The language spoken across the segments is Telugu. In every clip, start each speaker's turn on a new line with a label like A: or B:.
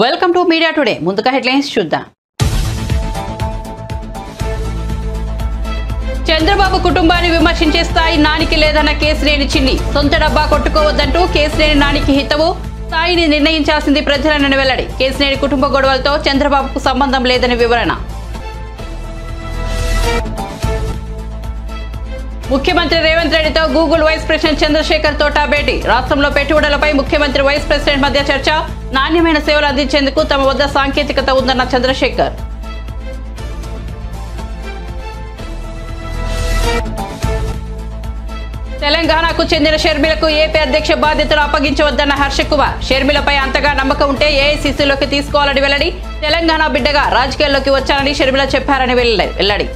A: Welcome to media today. ముందుగా హెడ్లైన్స్ చూద్దాం. చంద్రబాబు కుటుంబాన్ని విమర్శించే స్థాయి నానికి లేదన్న కేసినేని చిన్ని. సొంత డబ్బా కొట్టుకోవద్దంటూ కేసినేని నానికి హితవు. స్థాయిని నిర్ణయించాల్సింది ప్రజలనని వెల్లడి. కేసినేని కుటుంబ గొడవలతో చంద్రబాబుకు సంబంధం లేదని వివరణ. ముఖ్యమంత్రి రేవంత్ రెడ్డితో Google vice president Chandrasekhar Thota భేటీ. రాష్ట్రంలో పెట్టుబడులపై ముఖ్యమంత్రి వైస్ ప్రెసిడెంట్ మధ్య చర్చ. నాణ్యమైన సేవలు అందించేందుకు తమ వద్ద సాంకేతికత ఉందన్న చంద్రశేఖర్. తెలంగాణకు చెందిన షర్మిలకు ఏపీ అధ్యక్ష బాధ్యతలు అప్పగించవద్దన్న హర్షకుమార్. షర్మిలపై అంతగా నమ్మకం ఉంటే ఏఐసీసీలోకి తీసుకోవాలని వెల్లడి. తెలంగాణ బిడ్డగా రాజకీయాల్లోకి వచ్చానని షర్మిల చెప్పారని వెల్లడి.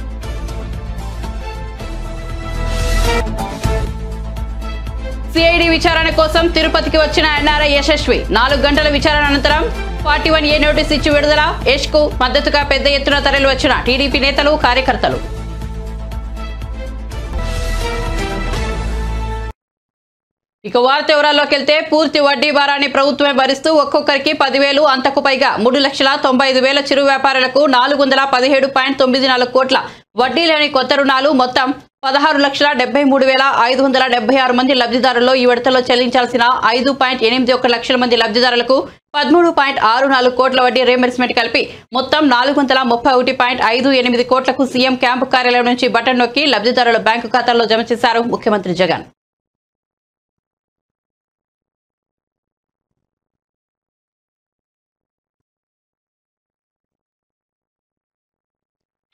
A: సిఐడి విచారణ కోసం తిరుపతికి వచ్చిన ఎన్ఆర్ఐ యశస్వి. 4 గంటల విచారణ అనంతరం 41A నోటీస్ ఇచ్చి విడుదల. యష్ కు మద్దతుగా పెద్ద ఎత్తున తరలి వచ్చిన టీడీపీ నేతలు, కార్యకర్తలు. ఇక వార్త వివరాల్లోకి వెళ్తే, పూర్తి వడ్డీ భారాన్ని ప్రభుత్వమే భరిస్తూ ఒక్కొక్కరికి 10,000, అంతకు పైగా 3,95,000 చిరు వ్యాపారులకు 417.94 కోట్ల వడ్డీ లేని కొత్త రుణాలు. మొత్తం 16,73,576 మంది లబ్ధిదారుల్లో ఈ విడతలో చెల్లించాల్సిన 5.81 లక్షల మంది లబ్ధిదారులకు 13.64 కోట్ల వడ్డీ రీయింబర్స్మెంట్ కలిపి మొత్తం 431.58 కోట్లకు సీఎం క్యాంపు కార్యాలయం నుంచి బటన్ నొక్కి లబ్ధిదారుల బ్యాంకు ఖాతాల్లో జమ చేశారు ముఖ్యమంత్రి జగన్.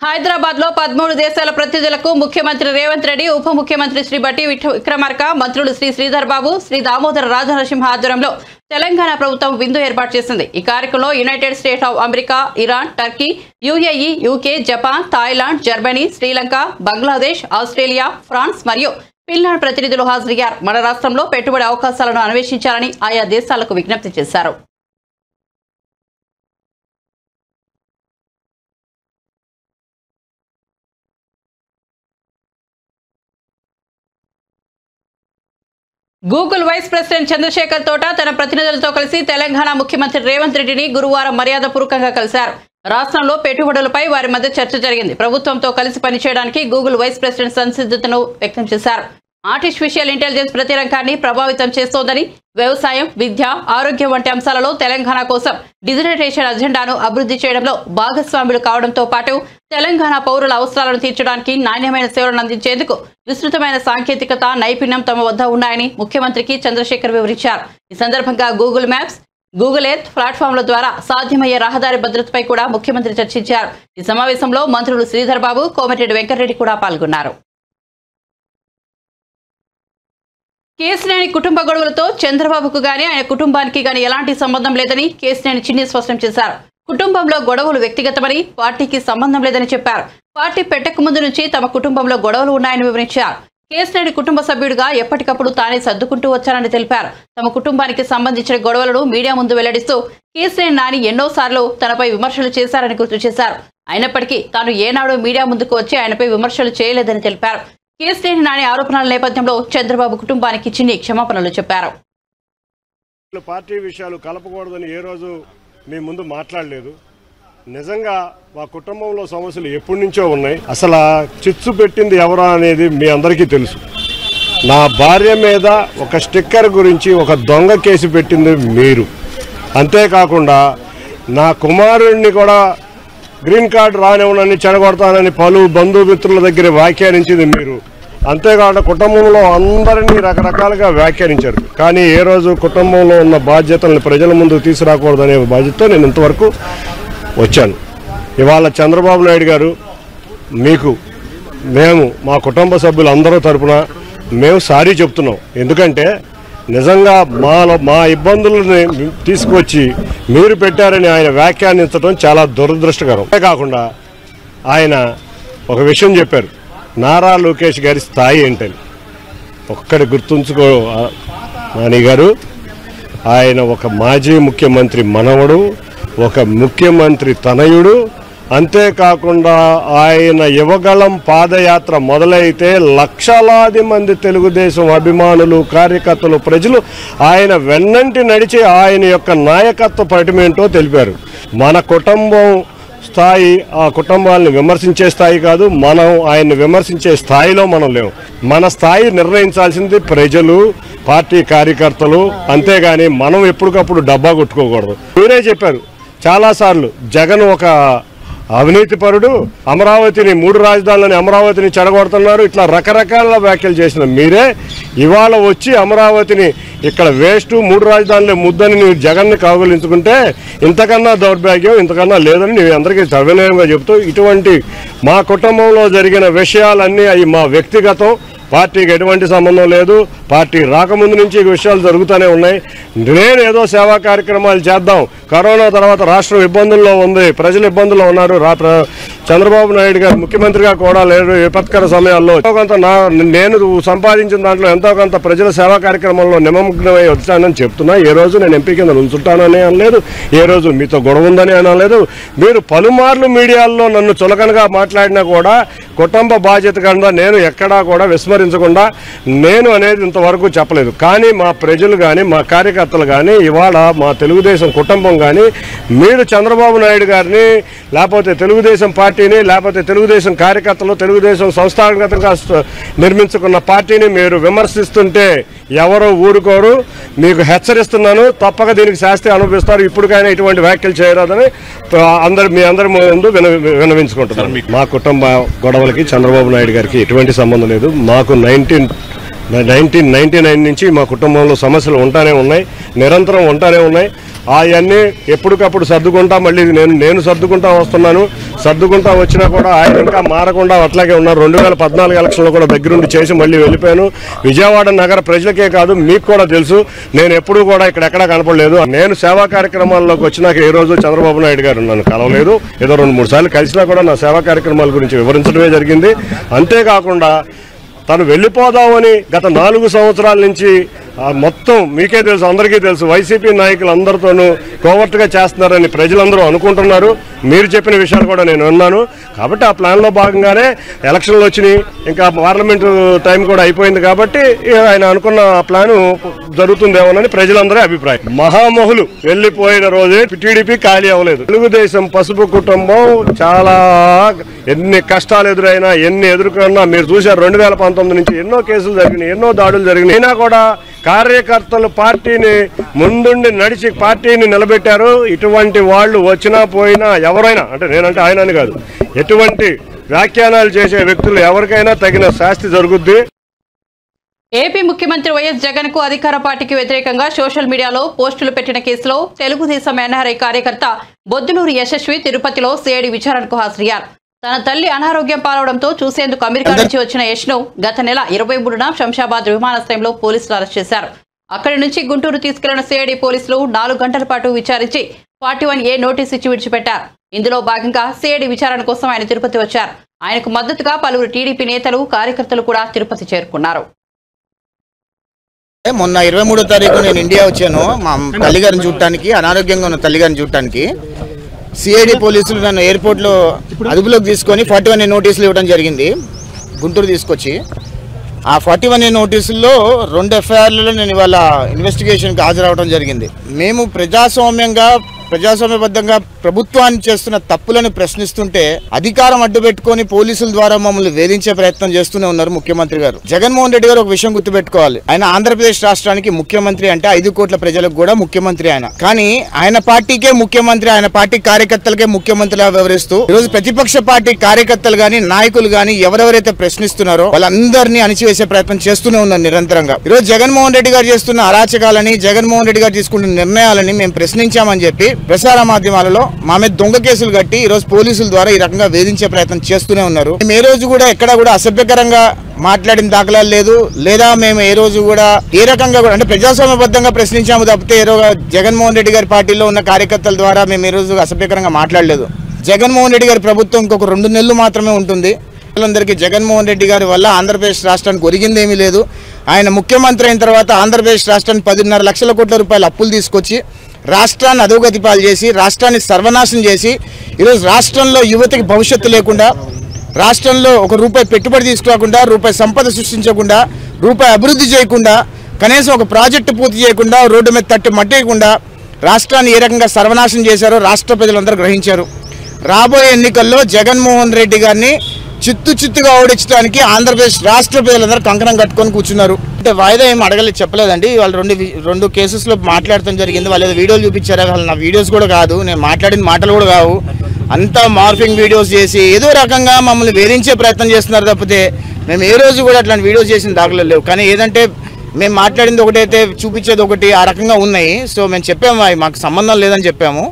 A: హైదరాబాద్ లో 13 దేశాల ప్రతినిధులకు ముఖ్యమంత్రి రేవంత్ రెడ్డి, ఉప ముఖ్యమంత్రి శ్రీ బట్టి విక్రమార్క, మంత్రులు శ్రీ శ్రీధర్ బాబు, శ్రీ దామోదర రాజనరసింహ ఆధ్వర్యంలో తెలంగాణ ప్రభుత్వం విందు ఏర్పాటు చేసింది. ఈ కార్యక్రమంలో United States of America, Iran, Turkey, UAE, UK, Japan, Thailand, Germany, Sri Lanka, Bangladesh, Australia, France మరియు ఫిన్లాండ్ ప్రతినిధులు హాజరయ్యారు. మన రాష్ట్రంలో పెట్టుబడి అవకాశాలను అన్వేషించాలని ఆయా దేశాలకు విజ్ఞప్తి చేశారు. Google vice president Chandrasekhar Thota తన ప్రతినిధులతో కలిసి తెలంగాణ ముఖ్యమంత్రి రేవంత్ రెడ్డిని గురువారం మర్యాదపూర్వకంగా కలిశారు. రాష్ట్రంలో పెట్టుబడులపై వారి మధ్య చర్చ జరిగింది. ప్రభుత్వంతో కలిసి పనిచేయడానికి గూగుల్ వైస్ ప్రెసిడెంట్ సంసిద్ధతను వ్యక్తం చేశారు. ఆర్టిఫిషియల్ ఇంటెలిజెన్స్ ప్రతి రంగాన్ని ప్రభావితం చేస్తోందని, వ్యవసాయం, విద్య, ఆరోగ్యం వంటి అంశాలలో తెలంగాణ కోసం డిజిటైజేషన్ అజెండాను అభివృద్ధి చేయడంలో భాగస్వాములు కావడంతో పాటు తెలంగాణ పౌరుల అవసరాలను తీర్చడానికి నాణ్యమైన సేవలను అందించేందుకు విస్తృతమైన సాంకేతికత, నైపుణ్యం తమ వద్ద ఉన్నాయని ముఖ్యమంత్రికి చంద్రశేఖర్ వివరించారు. ఈ సందర్భంగా గూగుల్ మ్యాప్స్, గూగుల్ ఎర్త్ ప్లాట్ఫామ్ల ద్వారా సాధ్యమయ్యే రహదారి భద్రతపై కూడా ముఖ్యమంత్రి చర్చించారు. ఈ సమావేశంలో మంత్రులు శ్రీధర్ బాబు, కోమటిరెడ్డి వెంకటరెడ్డి కూడా పాల్గొన్నారు. కేసినేని కుటుంబ గొడవలతో చంద్రబాబుకు గానీ ఆయన కుటుంబానికి గానీ ఎలాంటి సంబంధం లేదని కేసినేని చిన్ని స్పష్టం చేశారు. కుటుంబంలో గొడవలు వ్యక్తిగతమని, పార్టీకి సంబంధం లేదని చెప్పారు. పార్టీ పెట్టక ముందు నుంచి తమ కుటుంబంలో గొడవలు ఉన్నాయని వివరించారు. కేసినేని కుటుంబ సభ్యుడిగా ఎప్పటికప్పుడు తానే సర్దుకుంటూ వచ్చారని తెలిపారు. తమ కుటుంబానికి సంబంధించిన గొడవలను మీడియా ముందు వెల్లడిస్తూ కేసినేని నాని ఎన్నోసార్లు తనపై విమర్శలు చేశారని గుర్తు చేశారు. అయినప్పటికీ తాను ఏనాడు మీడియా ముందుకు వచ్చి ఆయనపై విమర్శలు చేయలేదని తెలిపారు. కేసినేని నాని ఆరోపణల నేపథ్యంలో చంద్రబాబు కుటుంబానికి చిన్ని క్షమాపణలు చెప్పారు.
B: పార్టీ విషయాలు కలపకూడదని ఏ రోజు మీ ముందు మాట్లాడలేదు. నిజంగా మా కుటుంబంలో సమస్యలు ఎప్పటి నుంచో ఉన్నాయి. అసలు చిచ్చు పెట్టింది ఎవరా అనేది మీ అందరికీ తెలుసు. నా భార్య మీద ఒక స్టిక్కర్ గురించి ఒక దొంగ కేసు పెట్టింది మీరు. అంతేకాకుండా నా కుమారుడిని కూడా గ్రీన్ కార్డు రానివ్వనని చెడగొడతానని పలు బంధుమిత్రుల దగ్గర వ్యాఖ్యానించింది మీరు. అంతేకాకుండా కుటుంబంలో అందరినీ రకరకాలుగా వ్యాఖ్యానించారు. కానీ ఏ రోజు కుటుంబంలో ఉన్న బాధ్యతలను ప్రజల ముందు తీసుకురాకూడదనే బాధ్యతతో నేను ఇంతవరకు వచ్చాను. ఇవాళ చంద్రబాబు నాయుడు గారు మేము మా కుటుంబ సభ్యులందరూ తరపున మేము సారీ చెప్తున్నాం. ఎందుకంటే నిజంగా మా ఇబ్బందులని తీసుకొచ్చి మీరు పెట్టారని ఆయన వ్యాఖ్యానించడం చాలా దురదృష్టకరం. అంతేకాకుండా ఆయన ఒక విషయం చెప్పారు, నారా లోకేష్ గారి స్థాయి ఏంటని. ఒక్కడి గుర్తుంచుకో నాని గారు, ఆయన ఒక మాజీ ముఖ్యమంత్రి మనవడు, ఒక ముఖ్యమంత్రి తనయుడు, అంతేకాకుండా ఆయన యువగళం పాదయాత్ర మొదలైతే లక్షలాది మంది తెలుగుదేశం అభిమానులు, కార్యకర్తలు, ప్రజలు ఆయన వెన్నంటి నడిచి ఆయన యొక్క నాయకత్వ పటిమేంటో తెలిపారు. మన కుటుంబం స్థాయి ఆ కుటుంబాలను విమర్శించే స్థాయి కాదు, మనం ఆయన్ని విమర్శించే స్థాయిలో మనం లేవు. మన స్థాయి నిర్ణయించాల్సింది ప్రజలు, పార్టీ కార్యకర్తలు. అంతేగాని మనం ఎప్పటికప్పుడు డబ్బా కొట్టుకోకూడదు. మీరే చెప్పారు చాలాసార్లు, జగన్ ఒక అవినీతిపరుడు, అమరావతిని 3 రాజధానులని అమరావతిని చెడగొడుతున్నారు, ఇట్లా రకరకాల వ్యాఖ్యలు చేసిన మీరే ఇవాళ వచ్చి అమరావతిని ఇక్కడ వేస్ట్ 3 రాజధానులే ముద్దని నువ్వు జగన్ని కాగులించుకుంటే ఇంతకన్నా దౌర్భాగ్యం ఇంతకన్నా లేదని నేను అందరికీ సవినయంగా చెబుతూ, ఇటువంటి మా కుటుంబంలో జరిగిన విషయాలన్నీ అవి మా వ్యక్తిగతం, పార్టీకి ఎటువంటి సంబంధం లేదు. పార్టీ రాకముందు నుంచి ఈ విషయాలు జరుగుతూనే ఉన్నాయి. నేను ఏదో సేవా కార్యక్రమాలు చేద్దాం, కరోనా తర్వాత రాష్ట్రం ఇబ్బందుల్లో ఉంది, ప్రజలు ఇబ్బందుల్లో ఉన్నారు, చంద్రబాబు నాయుడు గారు ముఖ్యమంత్రిగా కూడా లేరు, విపత్కర సమయాల్లో కొంత నేను సంపాదించిన దాంట్లో ఎంతో కొంత ప్రజల సేవా కార్యక్రమంలో నిమగ్నమై వచ్చానని చెప్తున్నా. ఏ రోజు నేను ఎంపీ కింద ఉంచుంటానని అనలేదు, ఏ రోజు మీతో గొడవ ఉందని అనలేదు. మీరు పలుమార్లు మీడియాల్లో నన్ను చులకనగా మాట్లాడినా కూడా కుటుంబ బాధ్యత కింద నేను ఎక్కడా కూడా విస్మరించకుండా నేను అనేది ఇంతవరకు చెప్పలేదు. కానీ మా ప్రజలు కానీ మా కార్యకర్తలు కానీ ఇవాళ మా తెలుగుదేశం కుటుంబం కానీ మీరు చంద్రబాబు నాయుడు గారిని లేకపోతే తెలుగుదేశం పార్టీని లేకపోతే తెలుగుదేశం కార్యకర్తలు తెలుగుదేశం సంస్థాగతంగా నిర్మించుకున్న పార్టీని మీరు విమర్శిస్తుంటే ఎవరో ఊరుకోరు. మీకు హెచ్చరిస్తున్నాను, తప్పక దీనికి శాస్తి అనుభవిస్తారు. ఇప్పటికైనా ఇటువంటి వ్యాఖ్యలు చేయరాదని మీ అందరి ముందు విన్నవించుకుంటున్నారు. మా కుటుంబ గొడవలకి చంద్రబాబు నాయుడు గారికి ఎటువంటి సంబంధం లేదు. మాకు 1999 నుంచి మా కుటుంబంలో సమస్యలు ఉంటానే ఉన్నాయి, నిరంతరం ఉంటానే ఉన్నాయి. అవన్నీ ఎప్పటికప్పుడు సర్దుకుంటా మళ్ళీ నేను సర్దుకుంటా వస్తున్నాను. సర్దుకుంటా వచ్చినా కూడా ఆయన ఇంకా మారకుండా అట్లాగే ఉన్నారు. 2014 ఎలక్షన్లో కూడా దగ్గరుండి చేసి మళ్ళీ వెళ్ళిపోయాను. విజయవాడ నగర ప్రజలకే కాదు మీకు కూడా తెలుసు, నేను ఎప్పుడూ కూడా ఇక్కడెక్కడా కనపడలేదు. నేను సేవా కార్యక్రమాల్లోకి వచ్చినాక ఏ రోజు చంద్రబాబు నాయుడు గారు నన్ను కలవలేదు. ఏదో 2-3 సార్లు కలిసినా కూడా నా సేవా కార్యక్రమాల గురించి వివరించడమే జరిగింది. అంతేకాకుండా తను వెళ్ళిపోదామని గత 4 సంవత్సరాల నుంచి మొత్తం మీకే తెలుసు, అందరికీ తెలుసు, వైసీపీ నాయకులు అందరితోనూ కోవర్ట్గా చేస్తున్నారని ప్రజలందరూ అనుకుంటున్నారు. మీరు చెప్పిన విషయాలు కూడా నేను విన్నాను. కాబట్టి ఆ ప్లాన్లో భాగంగానే ఎలక్షన్లు వచ్చినాయి, ఇంకా పార్లమెంటు టైం కూడా అయిపోయింది. కాబట్టి ఆయన అనుకున్న ప్లాను జరుగుతుందేమోనని ప్రజలందరి అభిప్రాయం. మహామహులు వెళ్ళిపోయిన రోజే టీడీపీ ఖాళీ అవ్వలేదు. తెలుగుదేశం పసుపు కుటుంబం చాలా ఎన్ని కష్టాలు ఎదురైనా ఎన్ని ఎదుర్కొన్నా మీరు చూశారు. 2019 నుంచి ఎన్నో కేసులు జరిగినాయి, ఎన్నో దాడులు జరిగినాయి. అయినా కూడా కార్యకర్తలు పార్టీని ముందుండి నడిచి పార్టీని నిలబెట్టారు. ఇటువంటి వాళ్ళు వచ్చినా పోయినా ఎవరైనా, అంటే నేనంటే ఆయన అని కాదు, ఎటువంటి వ్యాఖ్యానాలు చేసే వ్యక్తులు ఎవరికైనా తగిన శాస్తి జరుగుద్ది.
A: ఏపీ ముఖ్యమంత్రి వైఎస్ జగన్ కు అధికార పార్టీకి వ్యతిరేకంగా సోషల్ మీడియాలో పోస్టులు పెట్టిన కేసులో తెలుగుదేశం ఎన్ఆర్ఐ కార్యకర్త బొద్దులూరి యశస్వి తిరుపతిలో సిఐడి విచారణకు హాజరయ్యారు. తన తల్లి అనారోగ్యం పాలవడంతో చూసేందుకు అమెరికా నుంచి వచ్చిన యష్ను గత నెల 23న శంషాబాద్ విమానాశ్రయంలో పోలీసులు అరెస్ట్ చేశారు. అక్కడి నుంచి గుంటూరు తీసుకెళ్లిన సిఐడి పోలీసులు 4 గంటల పాటు విచారించి 41A నోటీసు ఇచ్చి విడిచిపెట్టారు. ఇందులో భాగంగా సిఐడి విచారణ కోసం ఆయన తిరుపతి వచ్చారు. ఆయనకు మద్దతుగా పలువురు టీడీపీ నేతలు, కార్యకర్తలు కూడా తిరుపతి చేరుకున్నారు.
C: మొన్న 23వ తారీఖు నేను ఇండియా వచ్చాను మా తల్లిగారిని చూడటానికి, అనారోగ్యంగా ఉన్న తల్లిగారిని చూడటానికి. సిఐడి పోలీసులు నన్ను ఎయిర్పోర్ట్లో అదుపులోకి తీసుకొని 41A నోటీసులు ఇవ్వడం జరిగింది గుంటూరు తీసుకొచ్చి. ఆ 41A నోటీసుల్లో 2 ఎఫ్ఐఆర్లలో నేను ఇవాళ ఇన్వెస్టిగేషన్కి హాజరవడం జరిగింది. మేము ప్రజాస్వామ్యబద్ధంగా ప్రభుత్వాన్ని చేస్తున్న తప్పులను ప్రశ్నిస్తుంటే అధికారం అడ్డుపెట్టుకొని పోలీసుల ద్వారా మమ్మల్ని వేధించే ప్రయత్నం చేస్తూనే ఉన్నారు ముఖ్యమంత్రి గారు. జగన్మోహన్ రెడ్డి గారు ఒక విషయం గుర్తుపెట్టుకోవాలి, ఆయన ఆంధ్రప్రదేశ్ రాష్ట్రానికి ముఖ్యమంత్రి అంటే 5 కోట్ల ప్రజలకు కూడా ముఖ్యమంత్రి ఆయన. కానీ ఆయన పార్టీకే ముఖ్యమంత్రి, ఆయన పార్టీ కార్యకర్తలకే ముఖ్యమంత్రిగా వ్యవహరిస్తూ ఈరోజు ప్రతిపక్ష పార్టీ కార్యకర్తలు గాని నాయకులు గాని ఎవరెవరైతే ప్రశ్నిస్తున్నారో వాళ్ళందరినీ అణిచివేసే ప్రయత్నం చేస్తూనే ఉన్నారు నిరంతరంగా. ఈరోజు జగన్మోహన్ రెడ్డి గారు చేస్తున్న అరాచకాలని, జగన్మోహన్ రెడ్డి గారు తీసుకుంటున్న నిర్ణయాలని మేము ప్రశ్నించామని చెప్పి ప్రసార మాధ్యమాలలో మా మీద దొంగ కేసులు కట్టి ఈరోజు పోలీసుల ద్వారా ఈ రకంగా వేధించే ప్రయత్నం చేస్తూనే ఉన్నారు. మేము ఏ రోజు కూడా ఎక్కడా కూడా అసభ్యకరంగా మాట్లాడిన దాఖలాలు లేదు, లేదా మేము ఏ రోజు కూడా ఏ రకంగా కూడా అంటే ప్రజాస్వామ్యబద్ధంగా ప్రశ్నించాము తప్పితే జగన్మోహన్ రెడ్డి గారి పార్టీలో ఉన్న కార్యకర్తల ద్వారా మేము ఏ రోజు అసభ్యకరంగా మాట్లాడలేదు. జగన్మోహన్ రెడ్డి గారి ప్రభుత్వం ఇంకొక 2 నెలలు మాత్రమే ఉంటుంది. అందరికీ జగన్మోహన్ రెడ్డి గారి వల్ల ఆంధ్రప్రదేశ్ రాష్ట్రానికి ఒరిగిందేమీ లేదు. ఆయన ముఖ్యమంత్రి అయిన తర్వాత ఆంధ్రప్రదేశ్ రాష్ట్రానికి 10.5 లక్షల కోట్ల రూపాయల అప్పులు తీసుకొచ్చి రాష్ట్రాన్ని అధోగతి పాలు చేసి రాష్ట్రాన్ని సర్వనాశనం చేసి ఈరోజు రాష్ట్రంలో యువతకి భవిష్యత్తు లేకుండా, రాష్ట్రంలో ఒక రూపాయి పెట్టుబడి తీసుకోకుండా, రూపాయి సంపద సృష్టించకుండా, రూపాయి అభివృద్ధి చేయకుండా, కనీసం ఒక ప్రాజెక్టు పూర్తి చేయకుండా, రోడ్డు మీద తట్టి మట్టేయకుండా రాష్ట్రాన్ని ఏ రకంగా సర్వనాశనం చేశారో రాష్ట్ర ప్రజలందరూ గ్రహించారు. రాబోయే ఎన్నికల్లో జగన్మోహన్ రెడ్డి గారిని చిత్తుగా ఓడించడానికి ఆంధ్రప్రదేశ్ రాష్ట్ర ప్రజలందరూ కంకణం కట్టుకొని కూర్చున్నారు. అంటే వాయిదా ఏం అడగలేదు, చెప్పలేదండి. వాళ్ళు రెండు కేసెస్లో మాట్లాడటం జరిగింది. వాళ్ళు ఏదో వీడియోలు చూపించారు, వాళ్ళు నా వీడియోస్ కూడా కాదు, నేను మాట్లాడిన మాటలు కూడా కావు. అంతా మార్ఫింగ్ వీడియోస్ చేసి ఏదో రకంగా మమ్మల్ని వేధించే ప్రయత్నం చేస్తున్నారు తప్పితే మేము ఏ రోజు కూడా అట్లాంటి వీడియోస్ చేసిన దాఖలు లేవు. కానీ ఏదంటే మేము మాట్లాడింది ఒకటైతే చూపించేది ఒకటి, ఆ రకంగా ఉన్నాయి. సో మేము చెప్పాము అవి మాకు సంబంధం లేదని చెప్పాము.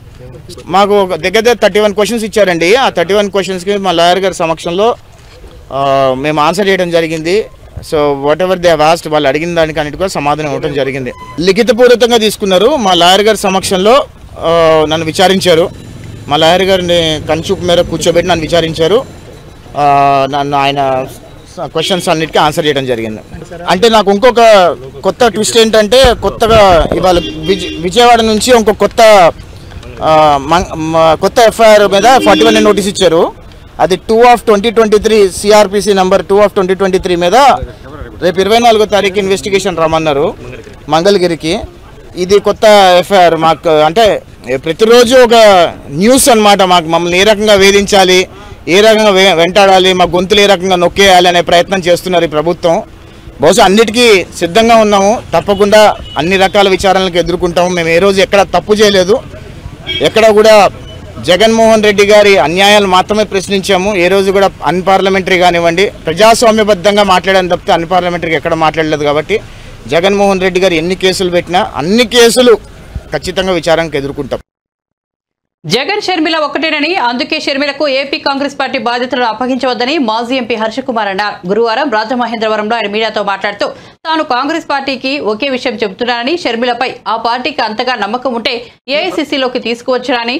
C: మాకు దగ్గర 31 క్వశ్చన్స్ ఇచ్చారండి. ఆ 31 క్వశ్చన్స్కి మా లాయర్ గారి సమక్షంలో మేము ఆన్సర్ చేయడం జరిగింది. So whatever they asked, వాళ్ళు అడిగిన దానికి అన్నిటి కూడా సమాధానం ఇవ్వడం జరిగింది. లిఖితపూర్వకంగా తీసుకున్నారు. మా లాయర్ గారి సమక్షంలో నన్ను విచారించారు. మా లాయర్ గారిని కన్చూపు మేర కూర్చోబెట్టి నన్ను విచారించారు. నన్ను ఆయన క్వశ్చన్స్ అన్నిటికీ ఆన్సర్ చేయడం జరిగింది. అంటే నాకు ఇంకొక కొత్త ట్విస్ట్ ఏంటంటే, కొత్తగా ఇవాళ విజయవాడ నుంచి ఇంకొక కొత్త ఎఫ్ఐఆర్ మీద 41 నోటీస్ ఇచ్చారు. అది 2/2023 సిఆర్పిసి నంబర్ 2/2023 మీద రేపు 24వ తారీఖు ఇన్వెస్టిగేషన్ రమ్మన్నారు మంగళగిరికి. ఇది కొత్త ఎఫ్ఐఆర్. మాకు అంటే ప్రతిరోజు ఒక న్యూస్ అన్నమాట. మమ్మల్ని ఏ రకంగా వేధించాలి, ఏ రకంగా వెంటాడాలి, మా గొంతులు ఏ రకంగా నొక్కేయాలి అనే ప్రయత్నం చేస్తున్నారు ఈ ప్రభుత్వం. బహుశా అన్నిటికీ సిద్ధంగా ఉన్నాము. తప్పకుండా అన్ని రకాల విచారణలకు ఎదుర్కొంటాము. మేము ఏ రోజు ఎక్కడ తప్పు చేయలేదు. ఎక్కడ కూడా జగన్మోహన్ రెడ్డి గారి అన్యాయాలు మాత్రమే ప్రశ్నించాము. ఏ రోజు కూడా అన్పార్లమెంటరీ కానివ్వండి, ప్రజాస్వామ్యబద్ధంగా మాట్లాడని తప్పితే అన్పార్లమెంటరీగా ఎక్కడ మాట్లాడలేదు. కాబట్టి జగన్మోహన్ రెడ్డి గారు ఎన్ని కేసులు పెట్టినా అన్ని కేసులు ఖచ్చితంగా విచారణకు ఎదుర్కొంటాం.
A: జగన్ షర్మిల ఒకటేనని, అందుకే షర్మిలకు ఏపీ కాంగ్రెస్ పార్టీ బాధ్యతలను అప్పగించవద్దని మాజీ ఎంపీ హర్షకుమార్ అన్నారు. గురువారం రాజమహేంద్రవరంలో ఆయన మీడియాతో మాట్లాడుతూ తాను కాంగ్రెస్ పార్టీకి ఒకే విషయం చెబుతున్నానని, షర్మిలపై ఆ పార్టీకి అంతగా నమ్మకం ఉంటే ఏఐసీసీలోకి తీసుకువచ్చారని,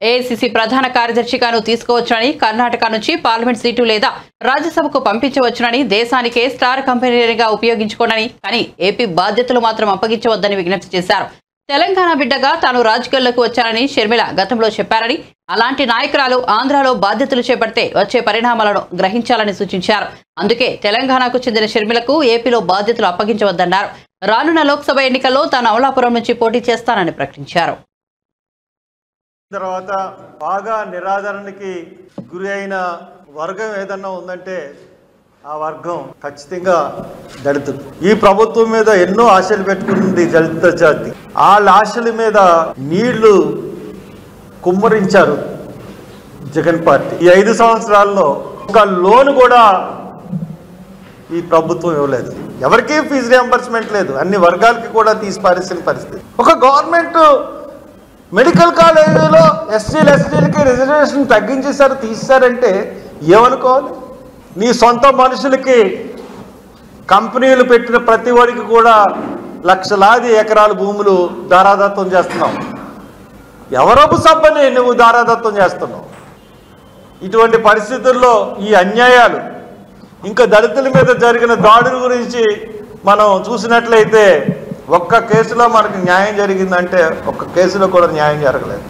A: ఏఐసీసీ ప్రధాన కార్యదర్శిగాను తీసుకోవచ్చునని, కర్ణాటక నుంచి పార్లమెంట్ సీటు లేదా రాజ్యసభకు పంపించవచ్చునని, దేశానికే స్టార్ కంపెనీగా ఉపయోగించుకోనని, కానీ ఏపీ బాధ్యతలు మాత్రం అప్పగించవద్దని విజ్ఞప్తి చేశారు. తెలంగాణ బిడ్డగా తాను రాజకీయాల్లోకి వచ్చానని షర్మిల గతంలో చెప్పారని, అలాంటి నాయకురాలు ఆంధ్రాలో బాధ్యతలు చేపడితే వచ్చే పరిణామాలను గ్రహించాలని సూచించారు. అందుకే తెలంగాణకు చెందిన షర్మిలకు ఏపీలో బాధ్యతలు అప్పగించవద్దన్నారు. రానున్న లోక్సభ ఎన్నికల్లో తాను అమలాపురం నుంచి పోటీ చేస్తానని ప్రకటించారు.
D: తర్వాత బాగా నిరాదరణకి గురి అయిన వర్గం ఏదన్నా ఉందంటే ఆ వర్గం ఖచ్చితంగా దళితులు. ఈ ప్రభుత్వం మీద ఎన్నో ఆశలు పెట్టుకుంది దళిత జాతి. వాళ్ళ ఆశల మీద నీళ్లు కుమ్మరించారు జగన్ పార్టీ. ఈ 5 సంవత్సరాల్లో ఒక లోన్ కూడా ఈ ప్రభుత్వం ఇవ్వలేదు. ఎవరికీ ఫీజు రియంబర్స్మెంట్ లేదు. అన్ని వర్గాలకి కూడా తీసి పారేసిన పరిస్థితి. ఒక గవర్నమెంట్ మెడికల్ కాలేజీలో ఎస్సీలకి రిజర్వేషన్ తగ్గించేశారు, తీసేశారంటే ఏమనుకోవాలి? నీ సొంత మనుషులకి కంపెనీలు పెట్టిన ప్రతి వాడికి కూడా లక్షలాది ఎకరాల భూములు దారాదత్తం చేస్తున్నావు. ఎవరొక సభ్యుని నువ్వు దారాదత్తం చేస్తున్నావు. ఇటువంటి పరిస్థితుల్లో ఈ అన్యాయాలు, ఇంకా దళితుల మీద జరిగిన దాడుల గురించి మనం చూసినట్లయితే ఒక్క కేసులో మనకు న్యాయం జరిగిందంటే ఒక్క కేసులో కూడా న్యాయం జరగలేదు.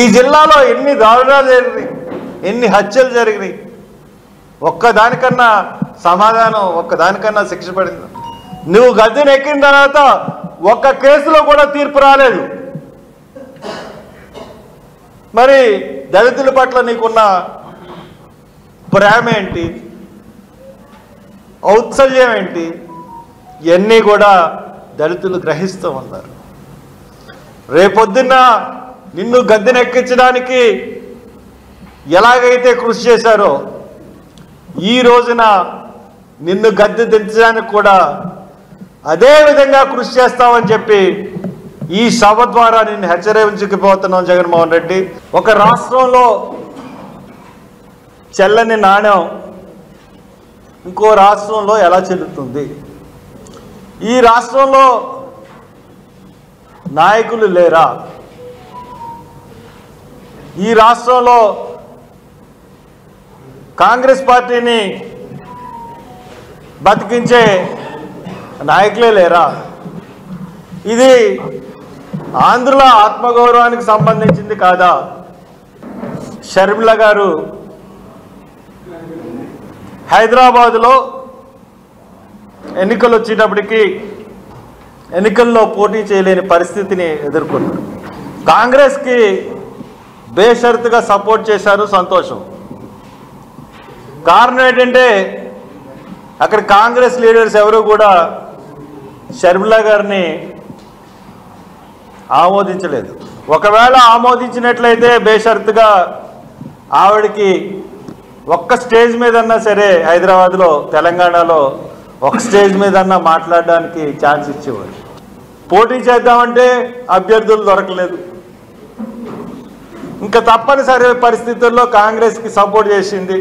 D: ఈ జిల్లాలో ఎన్ని దారుణాలు జరిగినాయి, ఎన్ని హత్యలు జరిగినాయి, ఒక్కదానికన్నా సమాధానం, ఒక్కదానికన్నా శిక్ష పడింది. నువ్వు గద్దెను ఎక్కిన తర్వాత ఒక్క కేసులో కూడా తీర్పు రాలేదు. మరి దళితుల పట్ల నీకున్న ప్రేమ ఏంటి, ఔత్సల్యం ఏంటి, ఇవన్నీ కూడా దళితులు గ్రహిస్తూ ఉన్నారు. రేపొద్దున్న నిన్ను గద్దెనెక్కించడానికి ఎలాగైతే కృషి చేశారో ఈ రోజున నిన్ను గద్దె దించడానికి కూడా అదే విధంగా కృషి చేస్తామని చెప్పి ఈ సభ ద్వారా నిన్ను హెచ్చరించుకుపోతున్నాం. జగన్మోహన్ రెడ్డి, ఒక రాష్ట్రంలో చెల్లని నాణ్యం ఇంకో రాష్ట్రంలో ఎలా చెల్లుతుంది? ఈ రాష్ట్రంలో నాయకులు లేరా? ఈ రాష్ట్రంలో కాంగ్రెస్ పార్టీని బతికించే నాయకులే లేరా? ఇది ఆంధ్రుల ఆత్మగౌరవానికి సంబంధించింది కాదా? షర్మిల గారు హైదరాబాదులో ఎన్నికలు వచ్చేటప్పటికి ఎన్నికల్లో పోటీ చేయలేని పరిస్థితిని ఎదుర్కొన్నారు. కాంగ్రెస్కి బేషరతుగా సపోర్ట్ చేశారు, సంతోషం. కారణం ఏంటంటే అక్కడ కాంగ్రెస్ లీడర్స్ ఎవరు కూడా షర్మిల గారిని ఆమోదించలేదు. ఒకవేళ ఆమోదించినట్లయితే బేషరతుగా ఆవిడకి ఒక్క స్టేజ్ మీదన్నా సరే హైదరాబాద్లో, తెలంగాణలో ఒక స్టేజ్ మీదన్నా మాట్లాడడానికి ఛాన్స్ ఇచ్చేవారు. పోటీ చేద్దామంటే అభ్యర్థులు దొరకలేదు. ఇంకా తప్పనిసరి పరిస్థితుల్లో కాంగ్రెస్కి సపోర్ట్ చేసింది.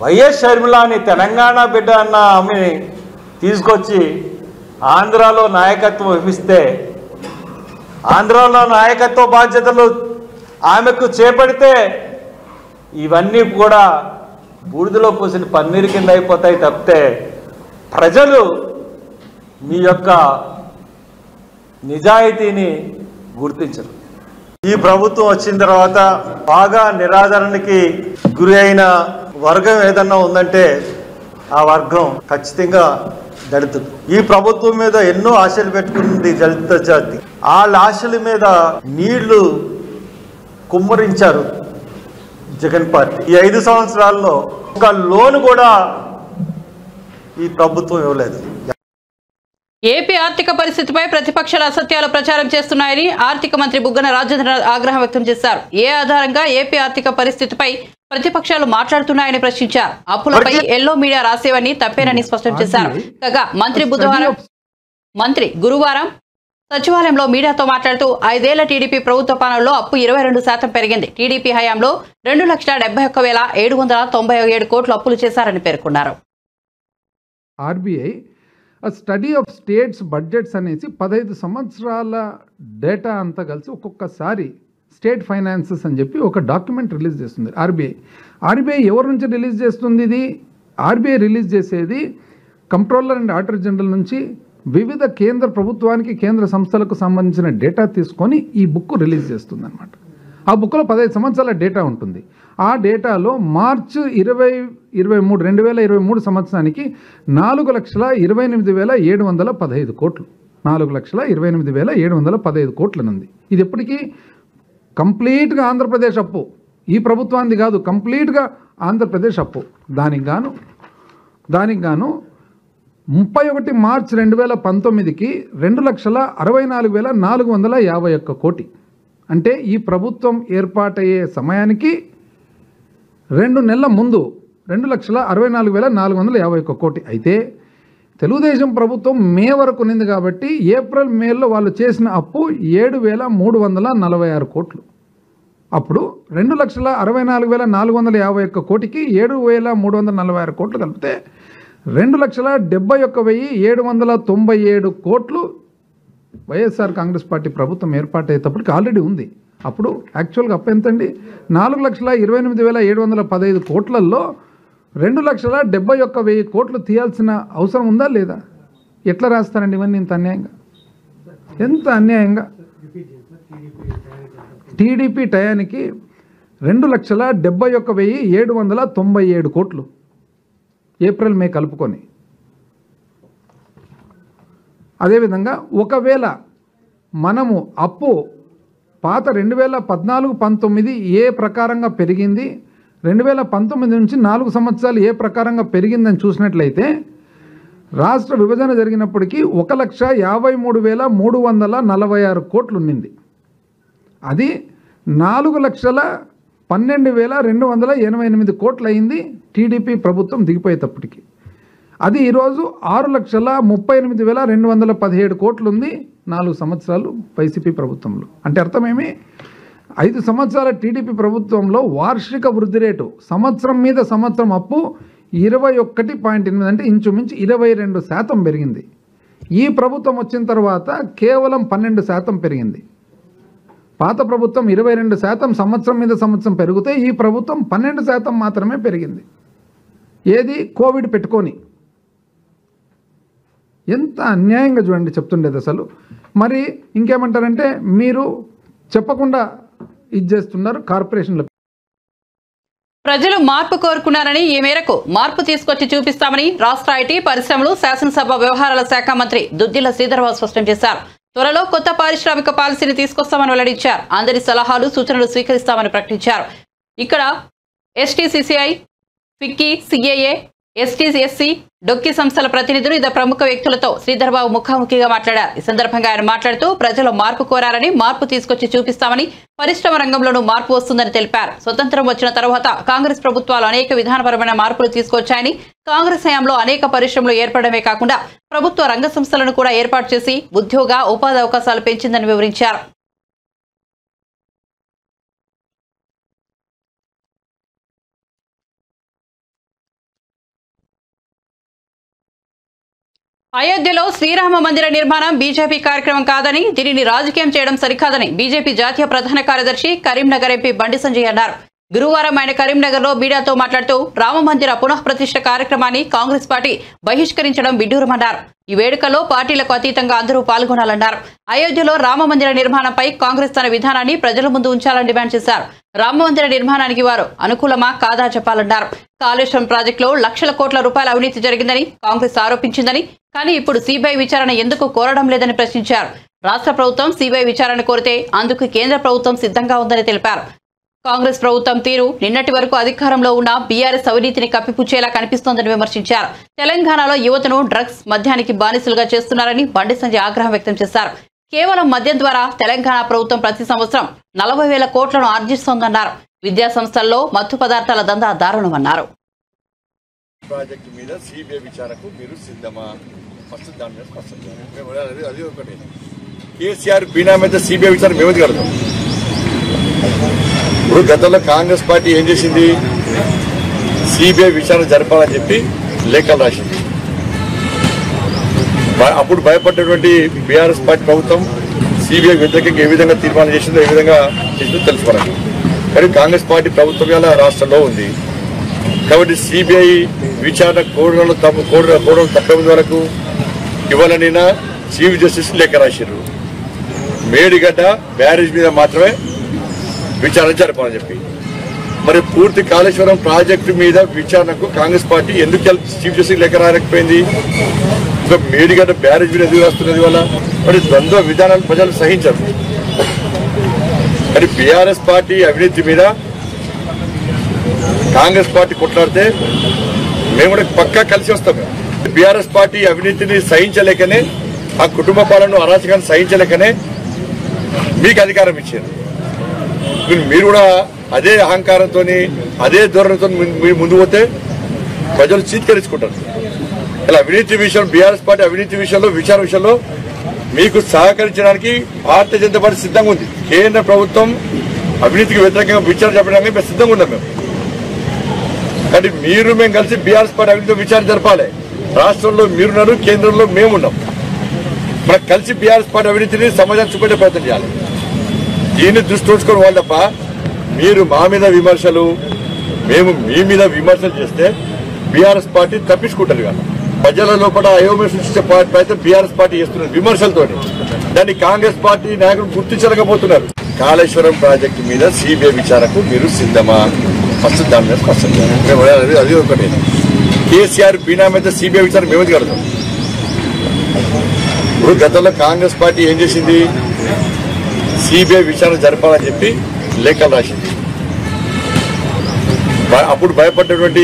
D: వైఎస్ షర్మిలాని తెలంగాణ బిడ్డ అన్న ఆమెని తీసుకొచ్చి ఆంధ్రాలో నాయకత్వం ఇప్పిస్తే, ఆంధ్రాలో నాయకత్వ బాధ్యతలు ఆమెకు చేపడితే ఇవన్నీ కూడా బూడిదలో పోసిన పన్నీరు కింద అయిపోతాయి తప్పితే ప్రజలు మీ యొక్క నిజాయితీని గుర్తించరు. ఈ ప్రభుత్వం వచ్చిన తర్వాత బాగా నిరాదరణకి గురి అయిన వర్గం ఏదన్నా ఉందంటే ఆ వర్గం ఖచ్చితంగా దళితులు. ఈ ప్రభుత్వం మీద ఎన్నో ఆశలు పెట్టుకుంది దళిత జాతి. వాళ్ళ ఆశల మీద నీళ్లు కుమ్మరించారు జగన్ పార్టీ. ఈ 5 సంవత్సరాల్లో ఒక లోన్ కూడా ఈ ప్రభుత్వం ఇవ్వలేదు.
A: ఏపీ ఆర్థిక పరిస్థితిపై ప్రతిపక్షాలు అసత్యాలు ప్రచారం చేస్తున్నాయని ఆర్థిక మంత్రి బుగ్గన రాజేంద్రనాథ్ ఆగ్రహం వ్యక్తం చేశారు. ఏ ఆధారంగా ఏపీ ఆర్థిక పరిస్థితిపై ప్రతిపక్షాలు మాట్లాడుతున్నాయని ప్రశ్నించారు. అప్పులపై ఎల్లో మీడియా రాసేవని తప్పేనని స్పష్టం చేశారు. కాగా మంత్రి గురువారం సచివాలయంలో మీడియాతో మాట్లాడుతూ 5 ఏళ్ల టీడీపీ ప్రభుత్వ పాలనలో అప్పు 22% పెరిగింది. టీడీపీ హయాంలో 2,71,797 కోట్లు అప్పులు చేశారని పేర్కొన్నారు.
E: RBI study of states budgets అనేసి 15 సంవత్సరాల డేటా అంతా కలిసి ఒక్కొక్కసారి స్టేట్ ఫైనాన్సెస్ అని చెప్పి ఒక డాక్యుమెంట్ రిలీజ్ చేస్తుంది ఆర్బీఐ ఎవరి నుంచి రిలీజ్ చేస్తుంది? ఇది ఆర్బీఐ రిలీజ్ చేసేది కంట్రోలర్ అండ్ ఆడిటర్ జనరల్ నుంచి వివిధ కేంద్ర ప్రభుత్వానికి, కేంద్ర సంస్థలకు సంబంధించిన డేటా తీసుకొని ఈ బుక్ రిలీజ్ చేస్తుంది అనమాట. ఆ బుక్లో 15 సంవత్సరాల డేటా ఉంటుంది. ఆ డేటాలో మార్చి 2023 సంవత్సరానికి 4,28,715 కోట్లు, 4,28,715 కోట్లనుంది. ఇది ఎప్పటికీ కంప్లీట్గా ఆంధ్రప్రదేశ్ అప్పు, ఈ ప్రభుత్వానికి కాదు, కంప్లీట్గా ఆంధ్రప్రదేశ్ అప్పు. దానికి గాను 31 మార్చి 2019కి 2,64,451 కోటి. అంటే ఈ ప్రభుత్వం ఏర్పాటయ్యే సమయానికి 2 నెలల ముందు 2,64,451 కోటి. అయితే తెలుగుదేశం ప్రభుత్వం మే వరకు ఉంది కాబట్టి ఏప్రిల్ మేలో వాళ్ళు చేసిన అప్పు 7,346 కోట్లు. అప్పుడు 2,64,451 కోటికి 7,346 కోట్లు కలిపితే 2,71,797 కోట్లు వైఎస్ఆర్ కాంగ్రెస్ పార్టీ ప్రభుత్వం ఏర్పాటయ్యేటప్పటికి ఆల్రెడీ ఉంది. అప్పుడు యాక్చువల్గా అప్పు ఎంతండి? 4,28,715 కోట్లలో 2,71,000 కోట్లు తీయాల్సిన అవసరం ఉందా లేదా? ఎట్లా రాస్తారండి ఇవన్నీ? ఎంత అన్యాయంగా టీడీపీ టయానికి 2,71,797 కోట్లు ఏప్రిల్ మే కలుపుకొని. అదేవిధంగా ఒకవేళ మనము అప్పు పాత 2014-19 ఏ ప్రకారంగా పెరిగింది, 2019 నుంచి 4 సంవత్సరాలు ఏ ప్రకారంగా పెరిగిందని చూసినట్లయితే రాష్ట్ర విభజన జరిగినప్పటికీ 1,53,346 కోట్లు ఉన్నింది. అది 4,12,288 కోట్లు అయింది టీడీపీ ప్రభుత్వం దిగిపోయేటప్పటికి. అది ఈరోజు 6,38,217 కోట్లు ఉంది 4 సంవత్సరాలు వైసీపీ ప్రభుత్వంలో. అంటే అర్థమేమి? 5 సంవత్సరాల టీడీపీ ప్రభుత్వంలో వార్షిక వృద్ధి రేటు సంవత్సరం మీద సంవత్సరం అప్పు 21.8 అంటే ఇంచుమించు 22% పెరిగింది. ఈ ప్రభుత్వం వచ్చిన తర్వాత కేవలం 12% పెరిగింది. పాత ప్రభుత్వం 22% సంవత్సరం మీద సంవత్సరం పెరిగితే ఈ ప్రభుత్వం 12% మాత్రమే పెరిగింది. ఏది? కోవిడ్ పెట్టుకొని. ఎంత అన్యాయంగా చూడండి చెప్తుండేది అసలు. మరి ఇంకేమంటారంటే మీరు చెప్పకుండా ఇది చేస్తున్నారు కార్పొరేషన్ల.
A: ప్రజలు మార్పు కోరుకున్నారని ఈ మేరకు మార్పు తీసుకొచ్చి చూపిస్తామని రాష్ట్ర ఐటీ పరిశ్రమలు శాసనసభ వ్యవహారాల శాఖ మంత్రి దుద్దిల శ్రీధర్బాబు స్పష్టం చేశారు. త్వరలో కొత్త పారిశ్రామిక పాలసీని తీసుకొస్తామని వెల్లడించారు. అందరి సలహాలు సూచనలు స్వీకరిస్తామని ప్రకటించారు. ఇక్కడ ఎస్టీసీసీఐ, ఫిక్కీ, సిఏఏ, ఎస్టీఎస్సీ, డొక్కి సంస్థల ప్రతినిధులు ఇతర ప్రముఖ వ్యక్తులతో శ్రీధర్బాబు ముఖాముఖిగా మాట్లాడారు. ఈ సందర్భంగా ఆయన మాట్లాడుతూ ప్రజలు మార్పు కోరారని మార్పు తీసుకొచ్చి చూపిస్తామని, పరిశ్రమ రంగంలోనూ మార్పు వస్తుందని తెలిపారు. స్వతంత్రం వచ్చిన తర్వాత కాంగ్రెస్ ప్రభుత్వాలు అనేక విధానపరమైన మార్పులు తీసుకొచ్చాయని, కాంగ్రెస్ హయాంలో అనేక పరిశ్రమలు ఏర్పడమే కాకుండా ప్రభుత్వ రంగ సంస్థలను కూడా ఏర్పాటు చేసి ఉద్యోగ ఉపాధి అవకాశాలు పెంచిందని వివరించారు. అయోధ్యలో శ్రీరామ మందిర నిర్మాణం బీజేపీ కార్యక్రమం కాదని, దీనిని రాజకీయం చేయడం సరికాదని బీజేపీ జాతీయ ప్రధాన కార్యదర్శి కరీంనగర్ ఎంపీ బండి సంజయ్ అన్నారు. గురువారం ఆయన కరీంనగర్లో మీడియాతో మాట్లాడుతూ రామ మందిర పునఃప్రతిష్ఠ కార్యక్రమాన్ని కాంగ్రెస్ పార్టీ బహిష్కరించడం విడ్డూరమన్నారు. ఈ వేడుకలో పార్టీలకు అతీతంగా అందరూ పాల్గొనాలన్నారు. అయోధ్యలో రామ మందిర నిర్మాణంపై కాంగ్రెస్ తన విధానాన్ని ప్రజల ముందు ఉంచాలని డిమాండ్ చేశారు. రామ మందిర నిర్మాణానికి వారు అనుకూలమా కాదా చెప్పాలన్నారు. కాళేశ్వరం ప్రాజెక్టులో లక్షల కోట్ల రూపాయల అవినీతి జరిగిందని కాంగ్రెస్ ఆరోపించిందని, కానీ ఇప్పుడు సిబిఐ విచారణ ఎందుకు కోరడం లేదని ప్రశ్నించారు. రాష్ట్ర ప్రభుత్వం సిబిఐ విచారణ కోరితే అందుకు కేంద్ర ప్రభుత్వం సిద్ధంగా ఉందని తెలిపారు. కాంగ్రెస్ ప్రభుత్వం తీరు నిన్నటి వరకు అధికారంలో ఉన్న బీఆర్ఎస్ అవినీతిని కప్పిపుచ్చేలా కనిపిస్తోందని విమర్శించారు. తెలంగాణలో యువతను డ్రగ్స్, మద్యానికి బానిసలుగా చేస్తున్నారని బండి సంజయ్ ఆగ్రహం వ్యక్తం చేశారు. కేవలం మద్యం ద్వారా తెలంగాణ ప్రభుత్వం ప్రతి సంవత్సరం 40,000 కోట్లను ఆర్జిస్తోందన్నారు. విద్యా సంస్థల్లో మత్తు పదార్థాల దందా దారుణమన్నారు.
F: ప్రాజెక్టు మీద సిబిఐ విచారణకు మీరు సిద్ధమా? ఫస్ట్ దాని మీద స్పష్టం చేయాలి. అది ఒకటి. కేసీఆర్ బీనా మీద సిబిఐ విచారణ మేము కడతాం. ఇప్పుడు గతంలో కాంగ్రెస్ పార్టీ ఏం చేసింది? సిబిఐ విచారణ జరపాలని చెప్పి లేఖలు రాసింది. అప్పుడు భయపడ్డటువంటి బీఆర్ఎస్ పార్టీ ప్రభుత్వం సిబిఐ వ్యతిరేకంగా ఏ విధంగా తీర్మానం చేసిందో, ఏ విధంగా చేసిందో తెలుసుకోవాలి. కానీ కాంగ్రెస్ పార్టీ ప్రభుత్వం ఇలా రాష్ట్రంలో ఉంది కాబట్టి సిబిఐ విచారణ కోడలు తప్పే వరకు ఇవ్వాలనినా చీఫ్ జస్టిస్ లేఖ రాశారు. మేడిగడ్డ బ్యారేజ్ మీద మాత్రమే విచారణ జరపాలని చెప్పి. మరి పూర్తి కాళేశ్వరం ప్రాజెక్టు మీద విచారణకు కాంగ్రెస్ పార్టీ ఎందుకు చీఫ్ జస్టిస్ లేఖ రాయలేకపోయింది? ఇంకా మేడిగడ్డ బ్యారేజ్ మీద ఎదురు రాస్తున్నది వల్ల మరి ద్వంద్వ విధానాలు ప్రజలు సహించరు. కానీ బీఆర్ఎస్ పార్టీ అవినీతి మీద కాంగ్రెస్ పార్టీ కొట్లాడితే మేము కూడా పక్కా కలిసి వస్తాం. బీఆర్ఎస్ పార్టీ అవినీతిని సహించలేకనే, ఆ కుటుంబ పాలన అరాచకాన్ని సహించలేకనే మీకు అధికారం ఇచ్చారు. మీరు కూడా అదే అహంకారంతో, అదే ధోరణితో మీరు ముందు పోతే ప్రజలు చీత్కరించుకుంటారు. ఇలా అవినీతి విషయం, బీఆర్ఎస్ పార్టీ అవినీతి విషయంలో, విచారణ విషయంలో మీకు సహకరించడానికి భారతీయ జనతా పార్టీ సిద్ధంగా ఉంది. కేంద్ర ప్రభుత్వం అవినీతికి వ్యతిరేకంగా విచారణ జరపడానికి మేము సిద్ధంగా ఉన్నాం. కానీ మేము కలిసి బీఆర్ఎస్ పార్టీ అవినీతి విచారణ జరపాలి. రాష్ట్రంలో మీరున్నారు, కేంద్రంలో మేమున్నాం. మనకు కలిసి బీఆర్ఎస్ పార్టీ అవినీతిని సమాజాన్ని చూపెట్టే ప్రయత్నం చేయాలి. దీన్ని దృష్టి ఉంచుకొని వాళ్ళు తప్ప మీరు మా మీద విమర్శలు, మేము మీ మీద విమర్శలు చేస్తే బీఆర్ఎస్ పార్టీ తప్పించుకుంటారు. కదా ప్రజల లోపల అయోమయం సృష్టించే ప్రయత్నం బీఆర్ఎస్ పార్టీ చేస్తున్నారు విమర్శలతో. దాన్ని కాంగ్రెస్ పార్టీ నాయకులు గుర్తించలేకపోతున్నారు. కాళేశ్వరం ప్రాజెక్టు మీద సిబిఐ విచారణకు మీరు సిద్ధమా? ఫస్ట్ దాని మీద స్పష్టం చేయాలి. అది ఒకటి. కేసీఆర్ బీనా మీద సిబిఐ విచారణ మేము కడతాం. ఇప్పుడు గతంలో కాంగ్రెస్ పార్టీ ఏం చేసింది? సిబిఐ విచారణ జరపాలని చెప్పి లేఖలు రాసింది. అప్పుడు భయపడ్డటువంటి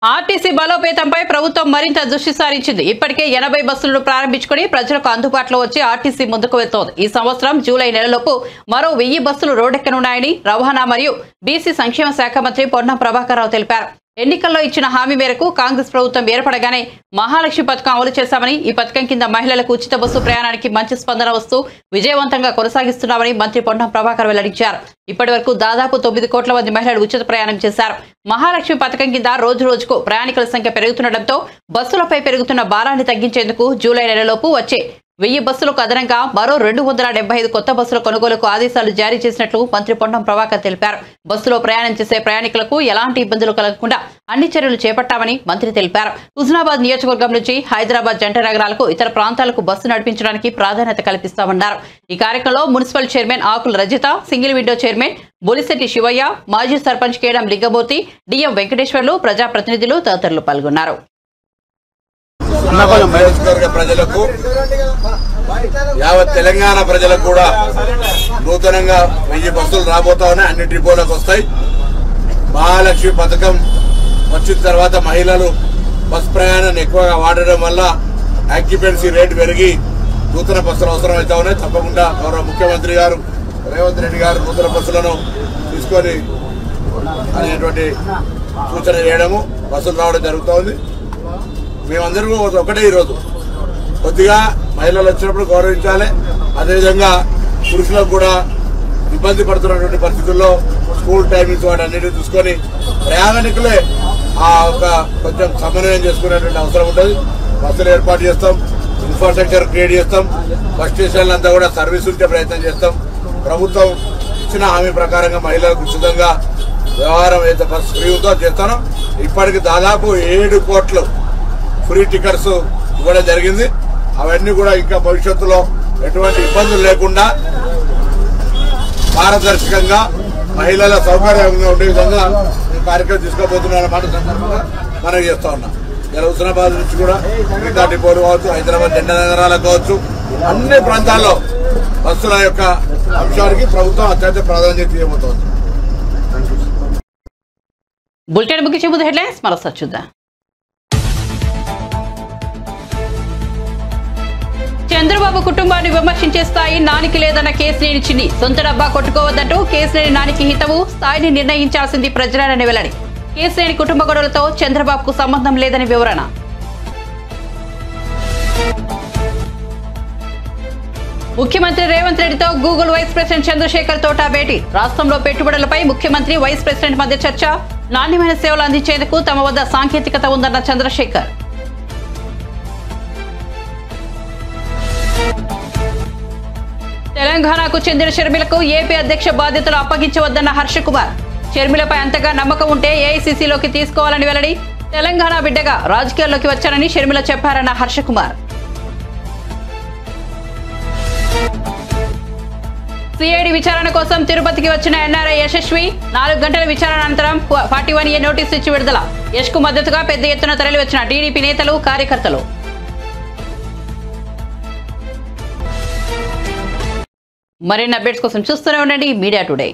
A: ఆర్టీసీ బలోపేతంపై ప్రభుత్వం మరింత దృష్టి సారించింది. ఇప్పటికే 80 బస్సులను ప్రారంభించుకుని ప్రజలకు అందుబాటులో వచ్చి ఆర్టీసీ ముందుకు వెళ్తోంది. ఈ సంవత్సరం జూలై నెలలోపు మరో 1000 బస్సులు రోడ్డెక్కనున్నాయని రవాణా మరియు బీసీ సంక్షేమ శాఖ మంత్రి పొన్నం ప్రభాకర్ రావు తెలిపారు. ఎన్నికల్లో ఇచ్చిన హామీ మేరకు కాంగ్రెస్ ప్రభుత్వం ఏర్పడగానే మహాలక్ష్మి పథకం అమలు చేశామని, ఈ పథకం కింద మహిళలకు ఉచిత బస్సు ప్రయాణానికి మంచి స్పందన వస్తూ విజయవంతంగా కొనసాగిస్తున్నామని మంత్రి పొన్నం ప్రభాకర్ వెల్లడించారు. ఇప్పటి వరకు దాదాపు 9 కోట్ల మంది మహిళలు ఉచిత ప్రయాణం చేశారు. మహాలక్ష్మి పథకం కింద రోజు రోజుకు ప్రయాణికుల సంఖ్య పెరుగుతుండటంతో బస్సులపై పెరుగుతున్న భారాన్ని తగ్గించేందుకు జూలై నెలలోపు వచ్చే 1000 బస్సులకు అదనంగా మరో 275 కొత్త బస్సుల కొనుగోలుకు ఆదేశాలు జారీ చేసినట్లు మంత్రి పొన్నం ప్రభాకర్ తెలిపారు. బస్సులో ప్రయాణం చేసే ప్రయాణికులకు ఎలాంటి ఇబ్బందులు కలగకుండా అన్ని చర్యలు చేపట్టామని మంత్రి తెలిపారు. హుజునాబాద్ నియోజకవర్గం నుంచి హైదరాబాద్ జంట నగరాలకు ఇతర ప్రాంతాలకు బస్సు నడిపించడానికి ప్రాధాన్యత కల్పిస్తామన్నారు. ఈ కార్యక్రమంలో municipal chairman Akula Rajitha, single window chairman Bolisetti Sivaiah, మాజీ సర్పంచ్ కేడం లింగమూర్తి, డిఎం వెంకటేశ్వర్లు, ప్రజాప్రతినిధులు తదితరులు పాల్గొన్నారు.
F: ప్రజలకు యావత్ తెలంగాణ ప్రజలకు కూడా నూతనంగా 1000 బస్సులు రాబోతా ఉన్నాయి. అన్ని డిపోలకు వస్తాయి. మహాలక్ష్మి పథకం వచ్చిన తర్వాత మహిళలు బస్ ప్రయాణాన్ని ఎక్కువగా వాడడం వల్ల ఆక్యుపెన్సీ రేటు పెరిగి నూతన బస్సులు అవసరం అవుతా ఉన్నాయి. తప్పకుండా గౌరవ ముఖ్యమంత్రి గారు రేవంత్ రెడ్డి గారు నూతన బస్సులను తీసుకొని అనేటువంటి సూచన చేయడము, బస్సులు రావడం జరుగుతోంది. మేమందరూ ఒకటే ఈరోజు కొద్దిగా మహిళలు వచ్చినప్పుడు గౌరవించాలి. అదేవిధంగా పురుషులకు కూడా ఇబ్బంది పడుతున్నటువంటి పరిస్థితుల్లో స్కూల్ టైమింగ్స్ వాటి అన్నిటిని చూసుకొని ప్రయాణికులే కొంచెం సమన్వయం చేసుకునేటువంటి అవసరం ఉంటుంది. బస్సులు ఏర్పాటు చేస్తాం, ఇన్ఫ్రాస్ట్రక్చర్ క్రియేట్ చేస్తాం, బస్ స్టేషన్లు అంతా కూడా సర్వీస్ ఉంచే ప్రయత్నం చేస్తాం. ప్రభుత్వం ఇచ్చిన హామీ ప్రకారంగా మహిళలకు ఉచితంగా వ్యవహారం అయితే బస్ ఫ్రీ ఉందో చేస్తాను. ఇప్పటికి దాదాపు 7 కోట్లు ఫ్రీ టికెట్స్ ఇవ్వడం జరిగింది. అవన్నీ కూడా ఇంకా భవిష్యత్తులో ఎటువంటి ఇబ్బందులు లేకుండా పారదర్శకంగా మహిళల సౌకర్యంగా ఉండే విధంగా ఈ కార్యక్రమం తీసుకోబోతున్న మాట సందర్భంగా మనం చేస్తా ఉన్నాం. ఇలా హుస్నాబాద్ నుంచి కూడా మిగతా డిపోలు కావచ్చు, హైదరాబాద్ జెండా నగరాలకు కావచ్చు, అన్ని ప్రాంతాల్లో బస్సుల యొక్క అంశానికి ప్రభుత్వం అత్యంత ప్రాధాన్యత ఇవ్వబోతోంది.
A: బులెటిన్ ముగించే ముందు హెడ్లైన్స్ మరోసారి చూద్దాం. చంద్రబాబు కుటుంబాన్ని విమర్శించే స్థాయి నానికి లేదన్న కేసినేని చిన్ని. సొంత డబ్బా కొట్టుకోవద్దంటూ కేసినేని నానికి హితవు, స్థాయిని నిర్ణయించాల్సింది ప్రజలనే వెల్లడి. కేసినేని కుటుంబ గొడవలతో చంద్రబాబుకు సంబంధం లేదని వివరణ. ముఖ్యమంత్రి రేవంత్ రెడ్డితో గూగుల్ వైస్ ప్రెసిడెంట్ చంద్రశేఖర్ తోట భేటీ. రాష్ట్రంలో పెట్టుబడులపై ముఖ్యమంత్రి వైస్ ప్రెసిడెంట్ మధ్య చర్చ. నాణ్యమైన సేవలు అందించేందుకు తమ వద్ద సాంకేతికత ఉందన్న చంద్రశేఖర్. తెలంగాణకు చెందిన షర్మిలకు ఏపీ అధ్యక్ష బాధ్యతలు అప్పగించవద్దన్న హర్షకుమార్. షర్మిలపై అంతగా నమ్మకం ఉంటే ఏఐసీసీలోకి తీసుకోవాలని వెల్లడి. తెలంగాణ బిడ్డగా రాజకీయాల్లోకి వచ్చారని షర్మిల చెప్పారన్న హర్షకుమార్. సిఐడి విచారణ కోసం తిరుపతికి వచ్చిన ఎన్ఆర్ఐ యశస్వి. 4 గంటల విచారణ అనంతరం 41A నోటీసు ఇచ్చి విడుదల. యశ్ కు మద్దతుగా పెద్ద ఎత్తున తరలి వచ్చిన టీడీపీ నేతలు, కార్యకర్తలు. మరిన్ని అప్డేట్స్ కోసం చూస్తూనే ఉండండి మీడియా టుడే.